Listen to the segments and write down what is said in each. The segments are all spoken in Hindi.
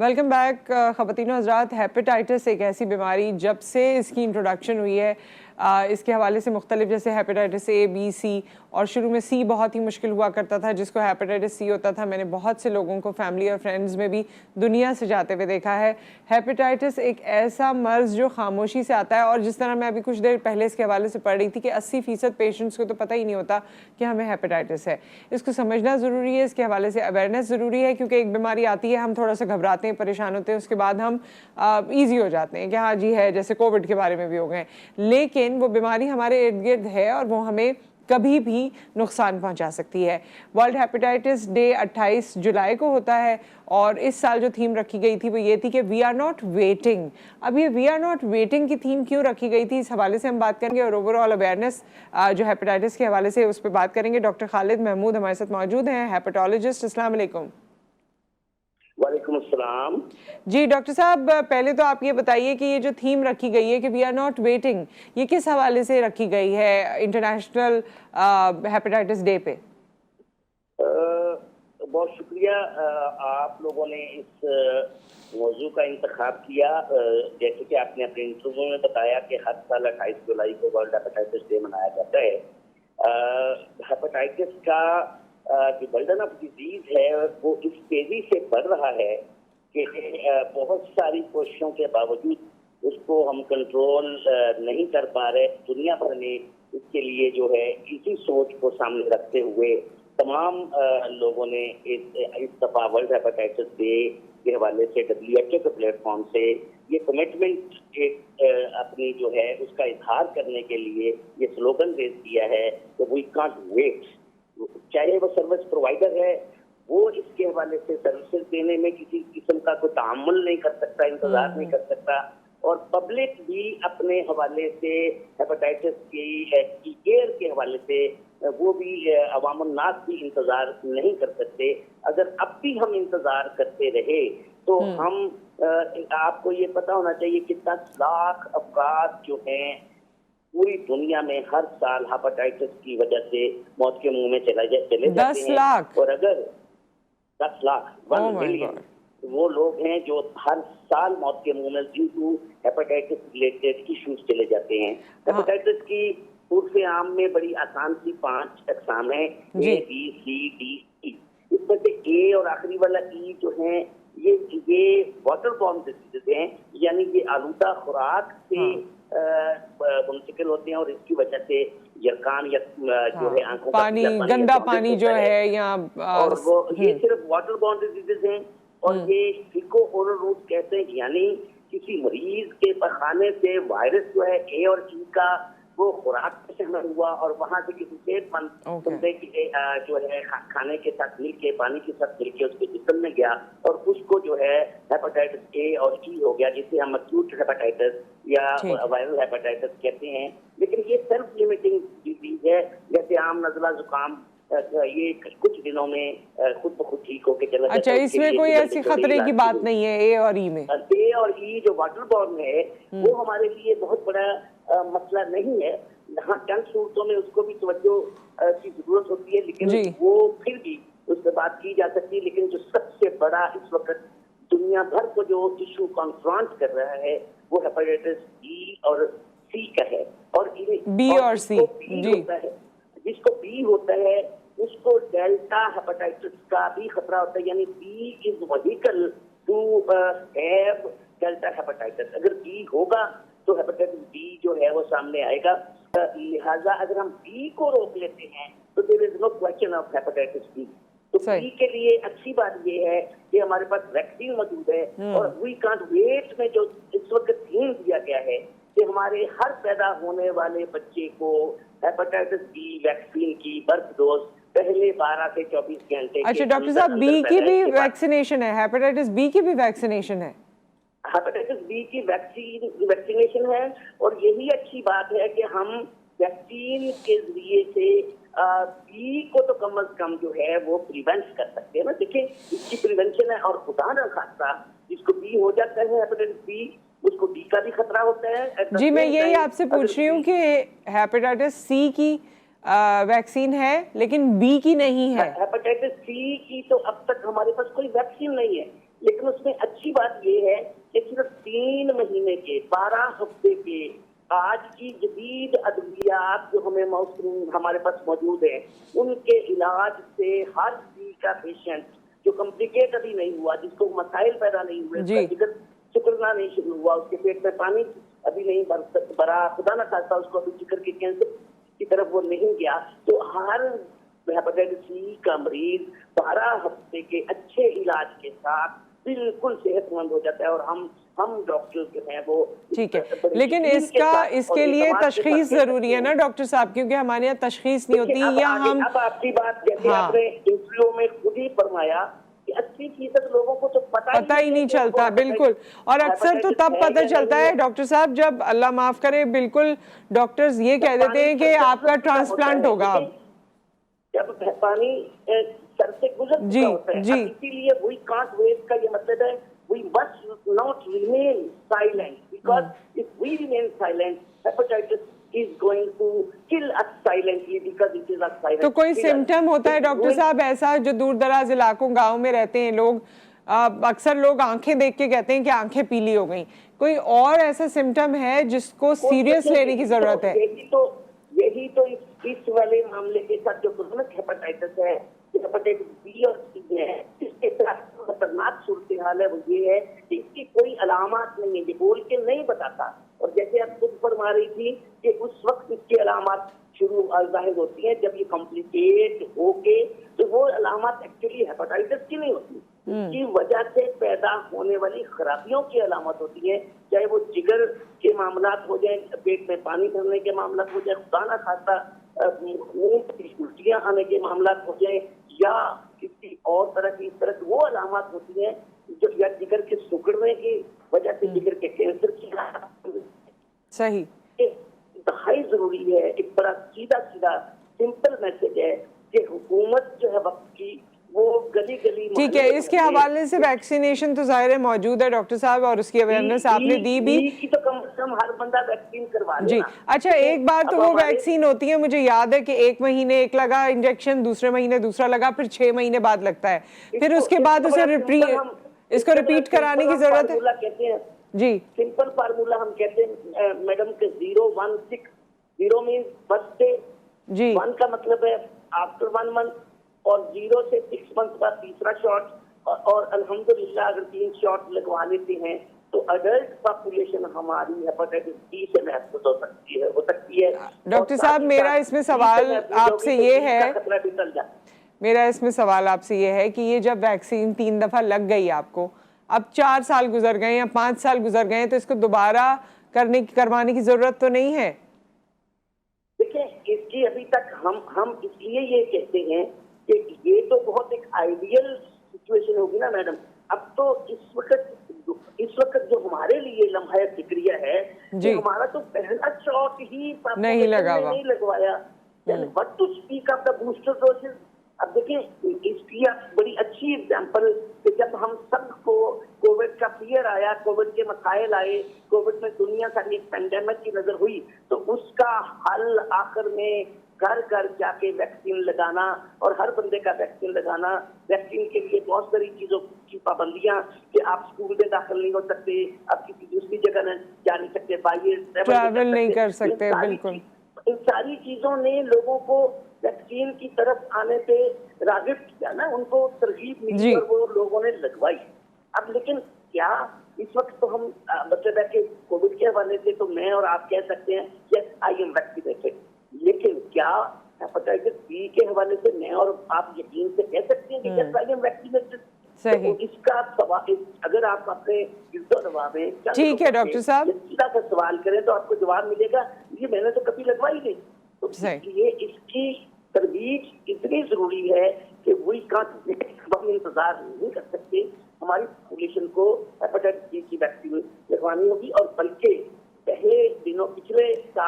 वेलकम बैक ख़वातीन हज़रात। हेपेटाइटिस एक ऐसी बीमारी जब से इसकी इंट्रोडक्शन हुई है इसके हवाले से मुख्तलिफ जैसे हेपेटाइटिस ए बी सी और शुरू में सी बहुत ही मुश्किल हुआ करता था जिसको हेपेटाइटिस सी होता था। मैंने बहुत से लोगों को फैमिली और फ्रेंड्स में भी दुनिया से जाते हुए देखा है। हेपेटाइटिस एक ऐसा मर्ज़ जो खामोशी से आता है और जिस तरह मैं अभी कुछ देर पहले इसके हवाले से पढ़ रही थी कि 80% पेशेंट्स को तो पता ही नहीं होता कि हमें हेपेटाइटिस है। इसको समझना ज़रूरी है, इसके हवाले से अवेयरनेस ज़रूरी है क्योंकि एक बीमारी आती है, हम थोड़ा सा घबराते हैं, परेशान होते हैं, उसके बाद हम ईजी हो जाते हैं कि हाँ जी है, जैसे कोविड के बारे में भी हो गए। लेकिन वो बीमारी हमारे इर्द गिर्द है और वो हमें कभी भी नुकसान पहुंचा सकती है। वर्ल्ड हेपेटाइटिस डे 28 जुलाई को होता है और इस साल जो थीम रखी गई थी वो ये थी कि वी आर नॉट वेटिंग। अब ये वी आर नॉट वेटिंग की थीम क्यों रखी गई थी, इस हवाले से हम बात करेंगे और ओवरऑल अवेयरनेस जो हेपेटाइटिस के हवाले से उस पर बात करेंगे। डॉक्टर खालिद महमूद हमारे साथ मौजूद हैं, हेपेटोलॉजिस्ट। अस्सलाम वालेकुम। वालेकुम अस्सलाम। जी डॉक्टर साहब, पहले तो आप ये बताइए कि ये जो थीम रखी गई है कि वी आर नॉट वेटिंग, ये किस हवाले से रखी गई है इंटरनेशनल हेपेटाइटिस डे पे? बहुत शुक्रिया, आप लोगों ने इस मौजू का इंतखाब किया। जैसे कि आपने अपने इंटरव्यू में बताया कि हर साल 28 जुलाई को वर्ल्ड हेपेटाइटिस डे मनाया जाता है। हेपेटाइटिस का जो बर्डन ऑफ डिजीज है वो इस तेजी से बढ़ रहा है कि बहुत सारी कोशिशों के बावजूद उसको हम कंट्रोल नहीं कर पा रहे। दुनिया भर में इसके लिए जो है इसी सोच को सामने रखते हुए तमाम लोगों ने इस दफा वर्ल्ड हेपेटाइटिस डे के हवाले से WHO के प्लेटफॉर्म से ये कमिटमेंट अपनी जो है उसका इजहार करने के लिए ये स्लोगन रेज किया है कि वी कांट वेट। चाहे वो सर्विस प्रोवाइडर है, वो इसके हवाले से सर्विसेज देने में किसी किस्म का कोई तामुल नहीं कर सकता, इंतजार नहीं कर सकता, और पब्लिक भी अपने हवाले से हेपेटाइटिस की केयर के हवाले से वो भी अवामुन नास भी इंतजार नहीं कर सकते। अगर अब भी हम इंतजार करते रहे तो हम आपको ये पता होना चाहिए कि 10 लाख अफराद जो हैं पूरी दुनिया में हर साल हेपेटाइटिस की वजह से मौत के मुंह में चले जाते हैं। 10 लाख? और अगर 10 लाख 1 मिलियन वो लोग हैं जो हर साल मौत के मुंह में due to hepatitis related issues चले जाते हैं। हेपेटाइटिस की उर्फ आम में बड़ी आसान सी 5 अकसाम है, A B C D E। इसमें से ए और आखिरी वाला ई जो है ये वाटर बॉर्न डिजीज हैं, यानी ये आलूदा खुराक से मुंतकिल होते हैं और इसकी वजह से यरकान या जो है आंखों पानी, गंदा पानी जो है या और वो ये सिर्फ वाटर बॉर्न डिजीजेज हैं। और ये फीको ओरल रूट कहते हैं, यानी किसी मरीज के पखाने से वायरस जो है ए और ई का वो खुराक से शामिल हुआ और वहां से किसी सेहतमंद बंदे की जो है खाने के साथ मिलके, पानी के साथ मिलके उसके जिस्म में गया और उसको जो है हेपेटाइटिस ए और ई हो गया, जिसे हम एक्यूट हेपेटाइटिस या वायरल हेपेटाइटिस कहते हैं। लेकिन ये सेल्फ लिमिटिंग डिजीज है, जैसे आम नजला जुकाम ये कुछ दिनों में खुद ब खुद ठीक होके चला जाता है। अच्छा, इसमें कोई ऐसी खतरे की बात नहीं है ए और ई में? ए और ई जो वाटर बॉर्न है वो हमारे लिए बहुत बड़ा मसला नहीं है। हाँ, चंद सूरतों में उसको भी तवज्जो की जरूरत होती है, लेकिन वो फिर भी उस पर बात की जा सकती है। लेकिन जो सबसे बड़ा इस वक्त दुनिया भर को जो इशू कॉन्फ्रंट कर रहा है वो हेपेटाइटिस बी और सी का है। और बी और सी होता है, जिसको बी होता है उसको डेल्टा हेपेटाइटिस का भी खतरा होता है, यानी B is vehicle to have delta hepatitis. अगर बी होगा तो हेपेटाइटिस बी जो है वो सामने आएगा। लिहाजा अगर हम बी को रोक लेते हैं तो there is no question of hepatitis B. तो बी के लिए अच्छी बात ये है कि हमारे पास वैक्सीन मौजूद है और वी कांट वेट में जो इस वक्त थीम दिया गया है कि हमारे हर पैदा होने वाले बच्चे को हेपेटाइटिस बी वैक्सीन की बर्थ डोज पहले 12 से 24 घंटे। अच्छा डॉक्टर साहब, बी की भी वैक्सीनेशन है? हेपेटाइटिस बी की भी वैक्सीनेशन है? हेपेटाइटिस बी की वैक्सीनेशन है और यही अच्छी बात है कि हम वैक्सीन के जरिए से बी को तो कम से कम जो है वो प्रिवेंट कर सकते हैं ना। देखिए, इसकी प्रिवेंशन है और खुदा न खास्ता जिसको बी हो जाता है हेपेटाइटिस बी, उसको डी का भी खतरा होता है। जी, मैं यही आपसे पूछ रही हूँ कि हेपेटाइटिस सी की वैक्सीन है लेकिन बी की नहीं है। हेपेटाइटिस सी की तो अब तक हमारे पास कोई वैक्सीन नहीं है, लेकिन उसमें अच्छी बात ये है कि सिर्फ 3 महीने के 12 हफ्ते के आज की जदीद अद्वियात जो हमें हमारे पास मौजूद है, उनके इलाज से हर सी का पेशेंट जो कॉम्प्लिकेट अभी नहीं हुआ, जिसको मसाइल पैदा नहीं हुए, उसका जिगर सिकुड़ना नहीं शुरू हुआ, उसके पेट में पानी अभी नहीं भरा, खुदा ना खास्ता उसको अभी जिगर के कैंसर की तरफ वो नहीं गया, तो हर हेपेटाइटिस सी का मरीज 12 हफ्ते के अच्छे इलाज के साथ बिल्कुल सेहतमंद हो जाता है। और हम डॉक्टर जो हैं वो ठीक है, लेकिन इसके लिए तशखीस जरूरी है ना डॉक्टर साहब, क्योंकि हमारे यहाँ तशखीस नहीं होती, या हम अब आपकी बात जैसे आपने इंटरव्यू में खुद ही फरमाया कि 80% लोगों को तो पता ही नहीं चलता। बिल्कुल, और अक्सर तो तब पता चलता है डॉक्टर साहब जब अल्लाह माफ करे बिल्कुल डॉक्टर्स ये कह देते हैं कि आपका ट्रांसप्लांट होगा, जब पानी सर से गुजर चुका होता है। इसीलिए वी कांट वेट का ये मतलब है we must not remain silent, because if we remain silent, hepatitis is going to kill us silently, because it is a silent. तो कोई सिम्टम होता है डॉक्टर साहब ऐसा जो दूर दराज इलाकों गाँव में रहते हैं लोग, अक्सर लोग आंखें देख के कहते हैं कि आंखें पीली हो गई, कोई और ऐसा सिम्टम है जिसको सीरियस लेने की जरूरत है? यही तो इस वाले मामले के साथ जो क्रोनिक हेपेटाइटिस है, हेपेटाइटिस बी और सी है, इसके साथ खतरनाक सूरत हाल है वो ये है कि इसकी कोई अलामत नहीं है, ये बोल के नहीं बताता। और जैसे आप खुद फरमा रही थी कि उस वक्त इसकी अलामत शुरू जाहिर होती है जब ये कॉम्प्लिकेट होके, तो वो अलामत एक्चुअली हेपेटाइटिस की नहीं होती, इसकी वजह से पैदा होने वाली खराबियों की अलामत होती है, चाहे वो जिगर के मामलात हो जाए, पेट में पानी भरने के मामलात हो जाए, खुदा ना खाता उल्टियां आने के मामलात हो जाए, या किसी और तरह की इस तरह की वो अलामत होती है जो या जिगर के सिकुड़ने की वजह से जिगर के कैंसर की। सही, इंतहाई जरूरी है, एक बड़ा सीधा सिंपल मैसेज है कि हुकूमत जो है वक्त की वो गली गली। ठीक है, इसके हवाले से वैक्सीनेशन तो जाहिर है मौजूद है डॉक्टर साहब, और उसकी अवेयरनेस आपने दी भी तो कम से कम हर बंदा वैक्सीन करवा ले। जी, अच्छा एक बार तो वो वैक्सीन होती है, मुझे याद है कि 1 महीने एक लगा इंजेक्शन, दूसरे महीने दूसरा लगा, फिर 6 महीने बाद लगता है, फिर उसके बाद उसे इसको रिपीट कराने की जरूरत है। कहते हैं जी, सिंपल फार्मूला हम कहते हैं मैडम के 016, 0 मीन फर्स्ट डे, जी 1 का मतलब है आफ्टर 1 मंथ, और 0 से 6 मंथ बाद तीसरा शॉट, और अल्हम्दुलिल्लाह अगर 3 शॉट लगवा लेते हैं तो अडल्ट पॉपुलेशन हमारी हेपेटाइटिस बी से महफूज हो सकती है। डॉक्टर साहब मेरा इसमें सवाल आपसे ये है, कि ये जब वैक्सीन 3 दफा लग गई आपको, अब 4 साल गुजर गए या 5 साल गुजर गए, तो इसको दोबारा करवाने की जरूरत तो नहीं है? देखिए, इसकी अभी तक हम इसलिए ये कहते हैं कि ये तो बहुत एक आइडियल सिचुएशन होगी ना मैडम। अब तो इस वक्त जो हमारे लिए लम्हा फिक्रिया है कि हमारा तो पहला शॉट ही नहीं लगवाया, what to speak of the booster doses. अब देखिए, इसकी बड़ी अच्छी एग्जांपल कि जब हम सबको कोविड का फियर आया, कोविड के मसाइल आए, कोविड में दुनिया का एक पेंडेमिक की नजर हुई, तो उसका हल आखिर में घर घर जाके वैक्सीन लगाना और हर बंदे का वैक्सीन लगाना। वैक्सीन के लिए बहुत सारी चीजों की पाबंदियां कि आप स्कूल में दाखिल नहीं हो सकते, आप किसी दूसरी जगह जा नहीं सकते, बाहर ट्रैवल नहीं कर सकते, बिल्कुल। इन सारी चीजों ने लोगों को वैक्सीन की तरफ आने पे रागिब किया ना, उनको तरगीब मिली और वो लोगों ने लगवाई। अब लेकिन क्या इस वक्त तो हम मतलब है कि कोविड के हवाले से तो मैं और आप कह सकते हैं कि आई एम वैक्सीनेटेड, लेकिन क्या हेपेटाइटिस बी के हवाले से मैं और आप यकीन से कह सकते हैं कि क्या आई एम वैक्सीनेटेड? सही, तो इसका सवाल अगर आप अपने जवाब है, ठीक है डॉक्टर साहब, सीधा सा सवाल करें तो आपको जवाब मिलेगा ये मैंने तो कभी लगवाई नहीं। तो इसलिए इसकी तरबीज इतनी जरूरी है कि वही हम इंतजार नहीं कर सकते, हमारी पॉपुलेशन को हेपेटाइटिस बी की वैक्सीन लगवानी होगी। और बल्कि पिछले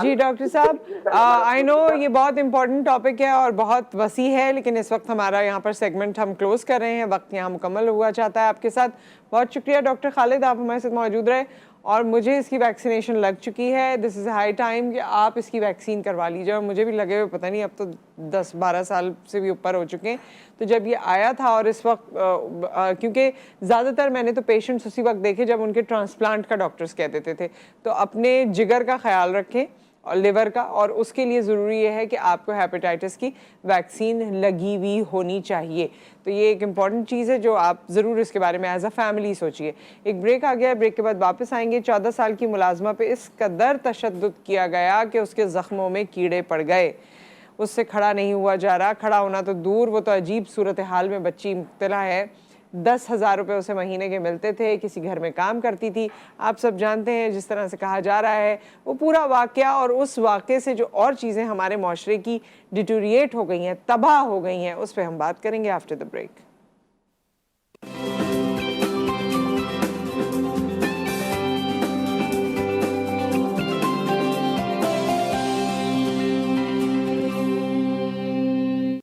जी डॉक्टर साहब, आई नो ये बहुत इंपॉर्टेंट टॉपिक है और बहुत वसी है, लेकिन इस वक्त हमारा यहाँ पर सेगमेंट हम क्लोज कर रहे हैं, वक्त यहाँ मुकम्मल हुआ चाहता है आपके साथ। बहुत शुक्रिया डॉक्टर खालिद, आप हमारे साथ मौजूद रहे और मुझे इसकी वैक्सीनेशन लग चुकी है। दिस इज़ हाई टाइम कि आप इसकी वैक्सीन करवा लीजिए। और मुझे भी लगे हुए पता नहीं, अब तो 10-12 साल से भी ऊपर हो चुके हैं। तो जब ये आया था और इस वक्त क्योंकि ज़्यादातर मैंने तो पेशेंट्स उसी वक्त देखे जब उनके ट्रांसप्लांट का डॉक्टर्स कह देते थे। तो अपने जिगर का ख्याल रखें और लिवर का, और उसके लिए ज़रूरी ये है कि आपको हेपेटाइटिस की वैक्सीन लगी हुई होनी चाहिए। तो ये एक इम्पॉर्टेंट चीज़ है जो आप ज़रूर इसके बारे में एज अ फैमिली सोचिए। एक ब्रेक आ गया, ब्रेक के बाद वापस आएंगे। 14 साल की मुलाजमा पे इस कदर तशद्दुद किया गया कि उसके ज़ख्मों में कीड़े पड़ गए, उससे खड़ा नहीं हुआ जा रहा। खड़ा होना तो दूर, वो तो अजीब सूरत हाल में बच्ची मुब्तला है। 10,000 रुपये उसे महीने के मिलते थे, किसी घर में काम करती थी। आप सब जानते हैं जिस तरह से कहा जा रहा है वो पूरा वाक़या, और उस वाक़े से जो और चीज़ें हमारे माशरे की डिटोरिएट हो गई हैं, तबाह हो गई हैं, उस पर हम बात करेंगे आफ्टर द ब्रेक।